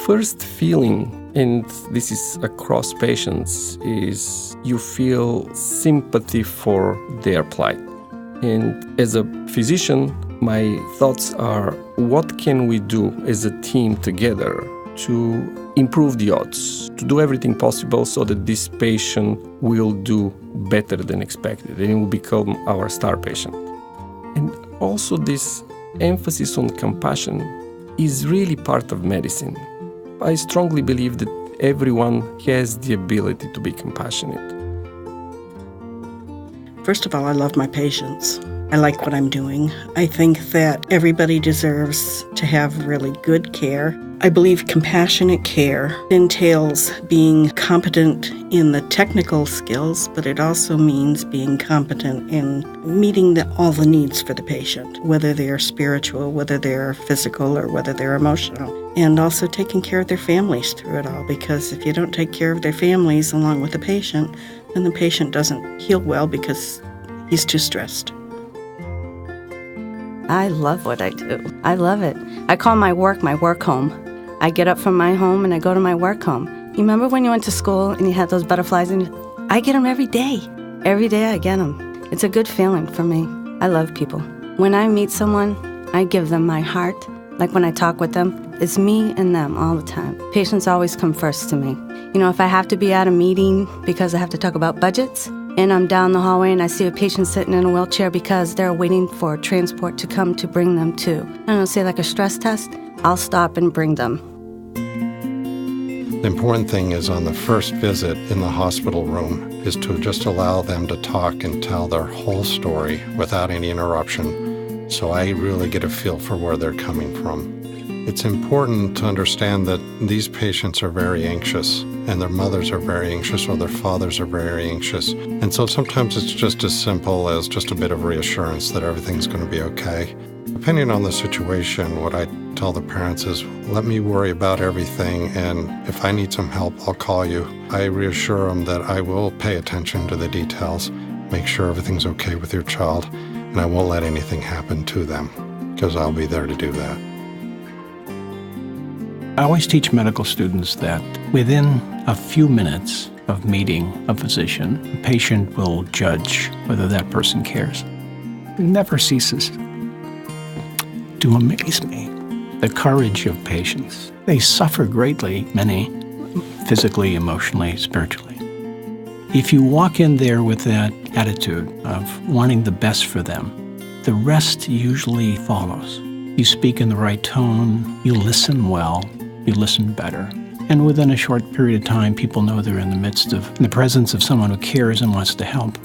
first feeling, and this is across patients, is you feel sympathy for their plight. And as a physician, my thoughts are, what can we do as a team together to improve the odds, to do everything possible so that this patient will do better than expected and it will become our star patient. And also this emphasis on compassion is really part of medicine. I strongly believe that everyone has the ability to be compassionate. First of all, I love my patients. I like what I'm doing. I think that everybody deserves to have really good care. I believe compassionate care entails being competent in the technical skills, but it also means being competent in meeting all the needs for the patient, whether they're spiritual, whether they're physical, or whether they're emotional. And also taking care of their families through it all, because if you don't take care of their families along with the patient, then the patient doesn't heal well because he's too stressed. I love what I do. I love it. I call my work home. I get up from my home and I go to my work home. You remember when you went to school and you had those butterflies? I get them every day. Every day I get them. It's a good feeling for me. I love people. When I meet someone, I give them my heart. Like when I talk with them, it's me and them all the time. Patients always come first to me. You know, if I have to be at a meeting because I have to talk about budgets, and I'm down the hallway and I see a patient sitting in a wheelchair because they're waiting for transport to come to bring them to, I don't know, say like a stress test, I'll stop and bring them. The important thing is on the first visit in the hospital room is to just allow them to talk and tell their whole story without any interruption. So I really get a feel for where they're coming from. It's important to understand that these patients are very anxious, and their mothers are very anxious, or their fathers are very anxious. And so sometimes it's just as simple as just a bit of reassurance that everything's going to be okay. Depending on the situation, what I tell the parents is, let me worry about everything, and if I need some help, I'll call you. I reassure them that I will pay attention to the details, make sure everything's okay with your child, and I won't let anything happen to them, because I'll be there to do that. I always teach medical students that within a few minutes of meeting a physician, the patient will judge whether that person cares. It never ceases to amaze me, the courage of patients. They suffer greatly, many, physically, emotionally, spiritually. If you walk in there with that attitude of wanting the best for them, the rest usually follows. You speak in the right tone, you listen well, you listen better. And within a short period of time, people know they're in the presence of someone who cares and wants to help.